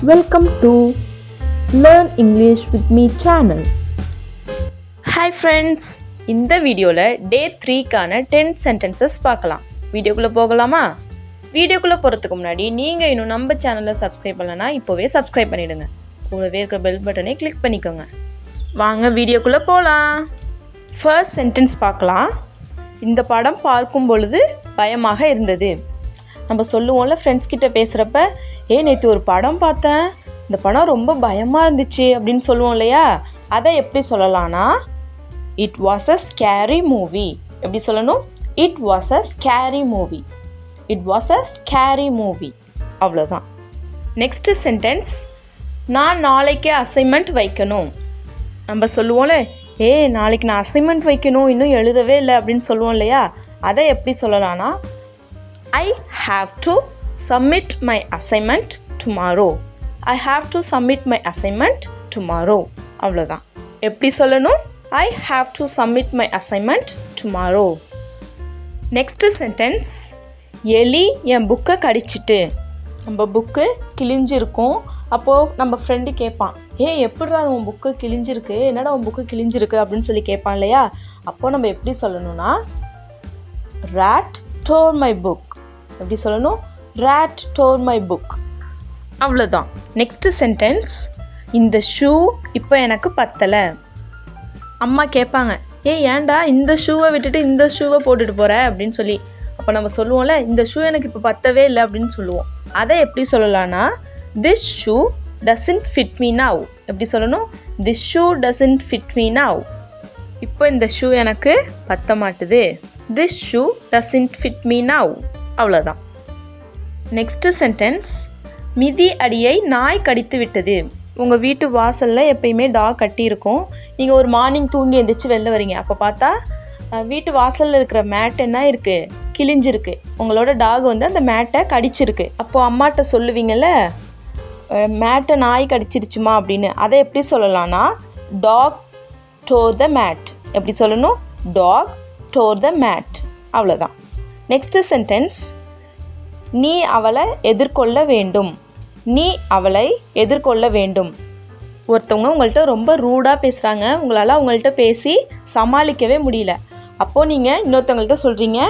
Welcome to Learn English with Me channel. Hi friends, இந்த வீடியோல டே 3க்கான 10 sentences பார்க்கலாம். வீடியோக்குள்ள போகலாமா? வீடியோக்குள்ள போறதுக்கு முன்னாடி நீங்க இன்னும் நம்ம சேனலை சப்ஸ்கிரைப் பண்ணலனா இப்போவே சப்ஸ்கிரைப் பண்ணிடுங்க. கூடவே இருக்க பெல் பட்டனை கிளிக் பண்ணிக்கோங்க. வாங்க வீடியோக்குள்ள போலாம். First sentence பார்க்கலாம். இந்த படம் பார்க்கும் பொழுது பயமாக இருந்தது. நம்ம சொல்லுவோம்ல ஃப்ரெண்ட்ஸ் கிட்ட பேசுகிறப்ப நேற்று ஒரு படம் பார்த்தேன், இந்த படம் ரொம்ப பயமாக இருந்துச்சு அப்படின்னு சொல்லுவோம் இல்லையா? அதை எப்படி சொல்லலாம்னா it was a scary movie. எப்படி சொல்லணும்? It was a scary movie. It was a scary movie. அவ்வளோதான். நெக்ஸ்ட் சென்டென்ஸ், நான் நாளைக்கு அசைன்மெண்ட் வைக்கணும். நம்ம சொல்லுவோம்ல நாளைக்கு நான் அசைன்மெண்ட் வைக்கணும், இன்னும் எழுதவே இல்லை அப்படின்னு சொல்லுவோம் இல்லையா? அதை எப்படி சொல்லலாம்னா I have to submit my assignment tomorrow. I have to submit my assignment tomorrow. அவ்வளோதான். எப்படி சொல்லணும்? I have to submit my assignment tomorrow. Next sentence, எலி என் புக்கை கடிச்சிட்டு. நம்ம புக்கு கிழிஞ்சிருக்கும். அப்போது நம்ம ஃப்ரெண்டு கேட்பான், எப்படிடா உன் புக்கு கிழிஞ்சிருக்கு, என்னடா உன் புக்கு கிழிஞ்சிருக்கு அப்படின்னு சொல்லி கேட்பான் இல்லையா? அப்போது நம்ம எப்படி சொல்லணும்னா rat tore my book. எப்படி சொல்லணும்? rat tore my book. அவ்வளோதான். நெக்ஸ்ட் சென்டென்ஸ், இந்த ஷூ இப்போ எனக்கு பத்தலை. அம்மா கேட்பாங்க, ஏன்டா இந்த ஷூவை விட்டுட்டு இந்த ஷூவை போட்டுட்டு போகிற அப்படின்னு சொல்லி. அப்போ நம்ம சொல்லுவோம்ல, இந்த ஷூ எனக்கு இப்போ பத்தவே இல்லை அப்படின்னு சொல்லுவோம். அதை எப்படி சொல்லலாம்னா this shoe doesn't fit me now. எப்படி சொல்லணும்? this shoe doesn't fit me now. இப்போ இந்த ஷூ எனக்கு பத்த மாட்டுது. this shoe doesn't fit me now. அவ்வளோதான். நெக்ஸ்ட் சென்டென்ஸ், மிதி அடியை நாய் கடித்து விட்டது. உங்கள் வீட்டு வாசலில் எப்பயுமே டாக் கட்டியிருக்கும். நீங்கள் ஒரு மார்னிங் தூங்கி எழுந்திரிச்சு வெளில வரீங்க. அப்போ பார்த்தா வீட்டு வாசலில் இருக்கிற மேட் என்ன இருக்குது? கிழிஞ்சிருக்கு. உங்களோட டாக் வந்து அந்த மேட்டை கடிச்சிருக்கு. அப்போது அம்மாட்ட சொல்லுவீங்கள்ல, மேட்டை நாய் கடிச்சிருச்சுமா அப்படின்னு. அதை எப்படி சொல்லலாம்னா டாக் tore the mat. எப்படி சொல்லணும்? Dog tore the mat. அவ்வளோதான். நெக்ஸ்ட் சென்டென்ஸ், நீ அவளை எதிர்கொள்ள வேண்டும். நீ அவளை எதிர்கொள்ள வேண்டும். ஒருத்தவங்க உங்கள்கிட்ட ரொம்ப ரூடாக பேசுகிறாங்க, உங்களால் அவங்கள்ட்ட பேசி சமாளிக்கவே முடியல. அப்போது நீங்கள் இன்னொருத்தவங்கள்ட்ட சொல்கிறீங்க,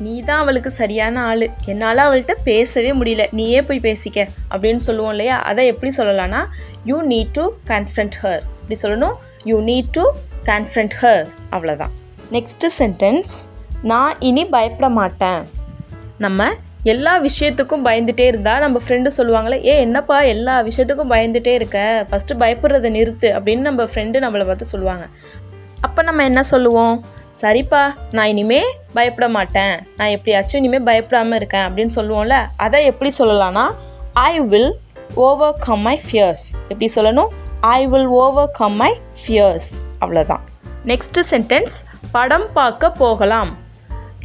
நீ தான் அவளுக்கு சரியான ஆள், என்னால் அவள்கிட்ட பேசவே முடியல, நீயே போய் பேசிக்க அப்படின்னு சொல்லுவோம் இல்லையா? அதை எப்படி சொல்லலாம்னா you need to confront her. இப்படி சொல்லணும், you need to confront her. அவ்வளோதான். நெக்ஸ்ட்டு சென்டென்ஸ், நான் இனி பயப்பட மாட்டேன். நம்ம எல்லா விஷயத்துக்கும் பயந்துகிட்டே இருந்தால் நம்ம ஃப்ரெண்டு சொல்லுவாங்களே, என்னப்பா எல்லா விஷயத்துக்கும் பயந்துகிட்டே இருக்க, ஃபஸ்ட்டு பயப்படுறதை நிறுத்து அப்படின்னு நம்ம ஃப்ரெண்டு நம்மளை பார்த்து சொல்லுவாங்க. அப்போ நம்ம என்ன சொல்லுவோம்? சரிப்பா, நான் இனிமேல் பயப்பட மாட்டேன், நான் எப்படியாச்சும் இனிமேல் பயப்படாமல் இருக்கேன் அப்படின்னு சொல்லுவோம்ல. அதை எப்படி சொல்லலாம்னா I will overcome my fears. எப்படி சொல்லணும்? I will overcome my fears. அவ்வளோதான். நெக்ஸ்ட் சென்டென்ஸ், படம் பார்க்க போகலாம்.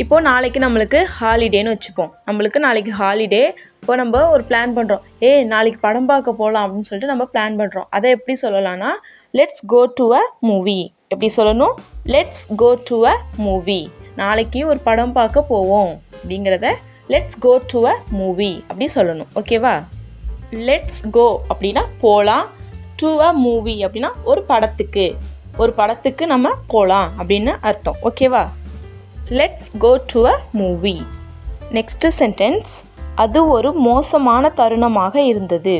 இப்போது நாளைக்கு நம்மளுக்கு ஹாலிடேன்னு வச்சுப்போம். நம்மளுக்கு நாளைக்கு ஹாலிடே. இப்போ நம்ம ஒரு பிளான் பண்ணுறோம், நாளைக்கு படம் பார்க்க போகலாம் அப்படின்னு சொல்லிட்டு நம்ம பிளான் பண்ணுறோம். அதை எப்படி சொல்லலாம்னா let's go to a movie. எப்படி சொல்லணும்? Let's go to a movie. நாளைக்கு ஒரு படம் பார்க்க போவோம் அப்படிங்கிறத let's go to a movie அப்படி சொல்லணும். ஓகேவா? லெட்ஸ் கோ அப்படின்னா போகலாம், டு அ மூவி அப்படின்னா ஒரு படத்துக்கு நம்ம போகலாம் அப்படின்னு அர்த்தம். ஓகேவா? Let's go to a movie. Next sentence, அது ஒரு மோசமான தருணமாக இருந்தது.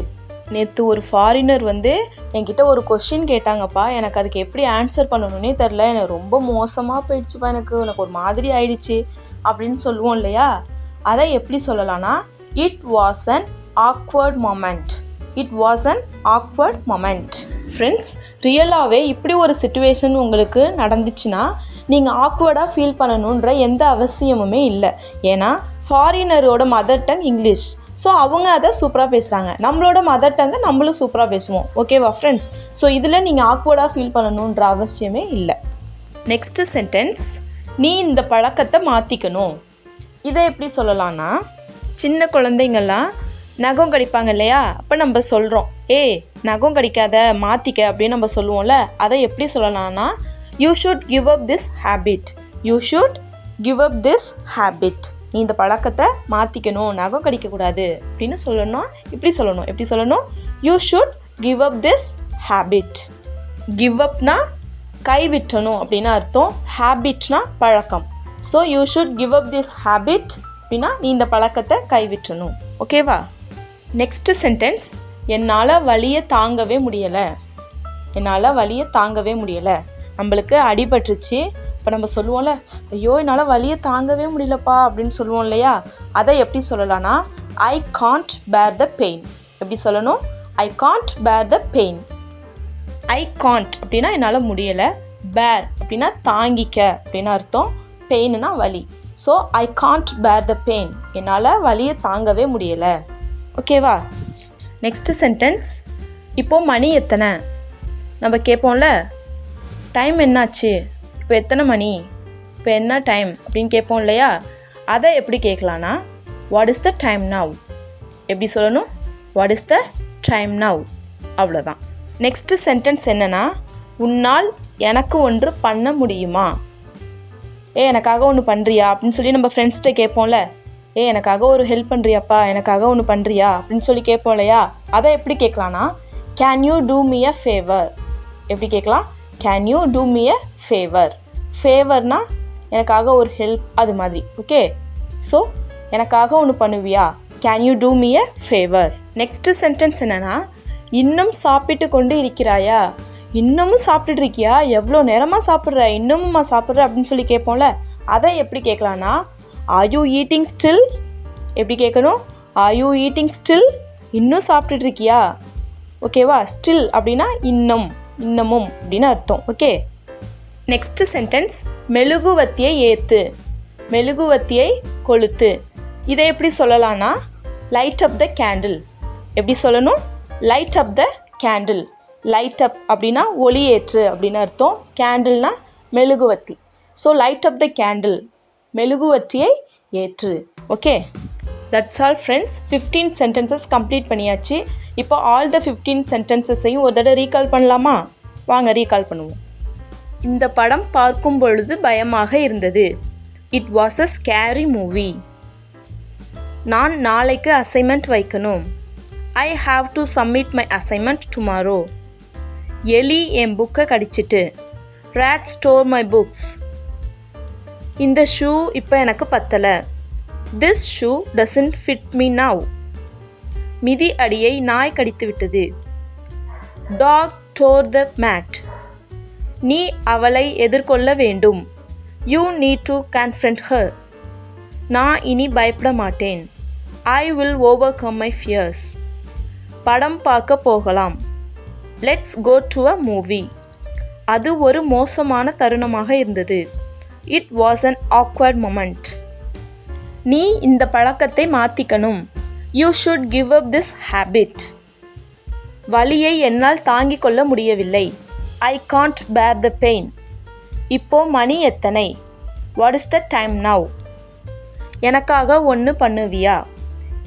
நேற்று ஒரு ஃபாரினர் வந்து என்கிட்ட ஒரு கொஷின் கேட்டாங்கப்பா, எனக்கு அதுக்கு எப்படி ஆன்சர் பண்ணணுன்னே தெரில, எனக்கு ரொம்ப மோசமாக போயிடுச்சுப்பா, எனக்கு ஒரு மாதிரி ஆயிடுச்சு அப்படின்னு சொல்லுவோம் இல்லையா? அதை எப்படி சொல்லலாம்னா it was an awkward moment. It was an awkward moment. Friends, ரியலாகவே இப்படி ஒரு சிச்சுவேஷன் உங்களுக்கு நடந்துச்சுன்னா நீங்கள் ஆக்வர்டாக ஃபீல் பண்ணணுன்ற எந்த அவசியமுமே இல்லை. ஏன்னா ஃபாரினரோட மதர் டங் இங்கிலீஷ். ஸோ அவங்க அதை சூப்பராக பேசுகிறாங்க, நம்மளோட மதர் டங்கை நம்மளும் சூப்பராக பேசுவோம். ஓகேவா ஃப்ரெண்ட்ஸ்? ஸோ இதில் நீங்கள் ஆக்வர்டாக ஃபீல் பண்ணணுன்ற அவசியமே இல்லை. நெக்ஸ்ட்டு சென்டென்ஸ், நீ இந்த பழக்கத்தை மாற்றிக்கணும். இதை எப்படி சொல்லலாம்னா சின்ன குழந்தைங்கள்லாம் நகம் கடிப்பாங்க இல்லையா? அப்போ நம்ம சொல்கிறோம், நகம் கடிக்காத, மாற்றிக்க அப்படின்னு நம்ம சொல்லுவோம்ல. அதை எப்படி சொல்லலாம்னா you should give up this habit. You should give up this habit. நீ இந்த பழக்கத்தை மாற்றிக்கணும், நகம் கடிக்கக்கூடாது அப்படின்னு சொல்லணும். இப்படி சொல்லணும். எப்படி சொல்லணும்? You should give up this habit. Give அப்னா கைவிட்டணும் அப்படின்னு அர்த்தம். ஹேபிட்னா பழக்கம். So you should give up this habit அப்படின்னா நீ இந்த பழக்கத்தை கைவிட்டணும். ஓகேவா? நெக்ஸ்ட்டு சென்டென்ஸ், என்னால் வலியை தாங்கவே முடியலை. என்னால் வலியை தாங்கவே முடியலை. நம்மளுக்கு அடிபட்டுருச்சு. இப்போ நம்ம சொல்லுவோம்ல, ஐயோ என்னால் வலியை தாங்கவே முடியலப்பா அப்படின்னு சொல்லுவோம் இல்லையா? அதை எப்படி சொல்லலாம்னா, ஐ காண்ட் பேர் த பெயின். எப்படி சொல்லணும்? ஐ காண்ட் பேர் த பெயின். ஐ காண்ட் அப்படின்னா என்னால் முடியலை. பேர் அப்படின்னா தாங்கிக்க அப்படின்னு அர்த்தம். பெயின்னா வலி. ஸோ ஐ காண்ட் பேர் த பெயின். என்னால் வலியை தாங்கவே முடியலை. ஓகேவா? நெக்ஸ்ட்டு சென்டென்ஸ், இப்போது மணி எத்தனை நம்ம கேட்போம்ல, டைம் என்னாச்சு, இப்போ எத்தனை மணி, இப்போ என்ன டைம் அப்படின்னு கேட்போம் இல்லையா? அதை எப்படி கேட்கலான்னா, what is the time now. எப்படி சொல்லணும்? What is the time now. அவ்வளோதான். நெக்ஸ்ட்டு சென்டென்ஸ் என்னென்னா, உன்னால் எனக்கு ஒன்று பண்ண முடியுமா. எனக்காக ஒன்று பண்ணுறியா அப்படின்னு சொல்லி நம்ம ஃப்ரெண்ட்ஸ்கிட்ட கேட்போம்ல, எனக்காக ஒரு ஹெல்ப் பண்ணுறியாப்பா, எனக்காக ஒன்று பண்ணுறியா அப்படின்னு சொல்லி கேட்போம் இல்லையா? அதை எப்படி கேட்கலான்னா, can you do me a favour. எப்படி கேட்கலாம்? Can you do me a favour. ஃபேவர்னா எனக்காக ஒரு ஹெல்ப், அது மாதிரி. ஓகே? ஸோ எனக்காக ஒன்று பண்ணுவியா, can you do me a favour. Next sentence என்னென்னா, இன்னும் சாப்பிட்டு கொண்டு இருக்கிறாயா. இன்னமும் சாப்பிட்டுட்டு இருக்கியா, எவ்வளோ நேரமாக சாப்பிட்ற, இன்னமும்மா சாப்பிட்ற அப்படின்னு சொல்லி கேட்போம்ல, அதை எப்படி கேட்கலான்னா, ஆர் யூ ஈட்டிங் ஸ்டில். எப்படி கேட்கணும்? R you eating still. இன்னும் சாப்பிட்டுட்டு இருக்கியா. ஓகேவா? ஸ்டில் அப்படின்னா இன்னும், இன்னமும் அப்படின்னு அர்த்தம். ஓகே? நெக்ஸ்ட்டு சென்டென்ஸ், மெழுகுவத்தியை ஏற்று. மெழுகுவத்தியை கொளுத்து. இதை எப்படி சொல்லலான்னா, லைட் அப் த கேண்டில். எப்படி சொல்லணும்? Light up the candle. Light up அப்படின்னா ஒளியேற்று அப்படின்னு அர்த்தம். கேண்டில்னா மெழுகுவத்தி. So light up the candle, மெழுகுவத்தியை ஏற்று. Okay? That's all friends. 15 sentences complete பண்ணியாச்சு. இப்போ ஆல் த 15 சென்டென்சஸையும் ஒரு தடவை ரீகால் பண்ணலாமா? வாங்க ரீகால் பண்ணுவோம். இந்த படம் பார்க்கும் பொழுது பயமாக இருந்தது. It was a scary movie. நான் நாளைக்கு அசைன்மெண்ட் வைக்கணும். I have to submit my assignment tomorrow. எலி என் புக்கை கடிச்சிட்டு. Rat store my books. இந்த ஷூ இப்போ எனக்கு பத்தலை. This shoe doesn't fit me now. மிதி அடியை நாய் கடித்து விட்டது. Dog tore the mat. நீ அவளை எதிர்கொள்ள வேண்டும். You need to confront her. நான் இனி பயப்பட மாட்டேன். I will overcome my fears. படம் பார்க்க போகலாம். Let's go to a movie. அது ஒரு மோசமான தருணமாக இருந்தது. It was an awkward moment. நீ இந்த பழக்கத்தை மாற்றிக்கணும். You should give up this habit. வலியை என்னால் தாங்கிக் கொள்ள முடியவில்லை. ஐ காண்ட் பேர் த பெயின். இப்போ மணி எத்தனை? What is the time now. எனக்காக ஒன்று பண்ணுவியா?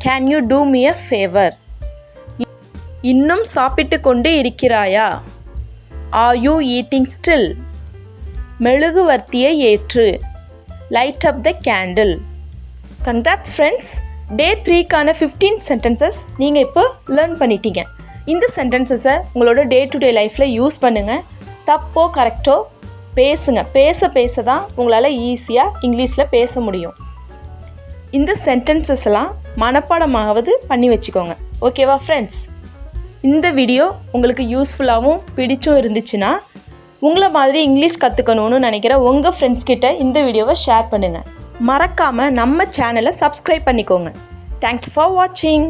Can you do me a favour. இன்னும் சாப்பிட்டு கொண்டு இருக்கிறாயா? Are you eating still. மெழுகுவர்த்தியை ஏற்று. Light up the candle. Congrats friends. Day 3க்கான 15 சென்டென்சஸ் நீங்கள் இப்போ லேர்ன் பண்ணிட்டீங்க. இந்த சென்டென்சஸை உங்களோட டே டு டே லைஃப்பில் யூஸ் பண்ணுங்கள். தப்போ கரெக்டோ பேசுங்க. பேச தான் உங்களால் ஈஸியாக இங்கிலீஷில் பேச முடியும். இந்த சென்டென்சஸ் எல்லாம் மனப்பாடமாவது பண்ணி வச்சுக்கோங்க. ஓகேவா ஃப்ரெண்ட்ஸ்? இந்த வீடியோ உங்களுக்கு யூஸ்ஃபுல்லாகவும் பிடிச்சும் இருந்துச்சுன்னா, உங்களை மாதிரி இங்கிலீஷ் கற்றுக்கணும்னு நினைக்கிற உங்கள் ஃப்ரெண்ட்ஸ் கிட்ட இந்த வீடியோவை ஷேர் பண்ணுங்கள். மறக்காமல் நம்ம சேனலை சப்ஸ்கிரைப் பண்ணிக்கோங்க. தேங்க்ஸ் ஃபார் வாட்சிங்.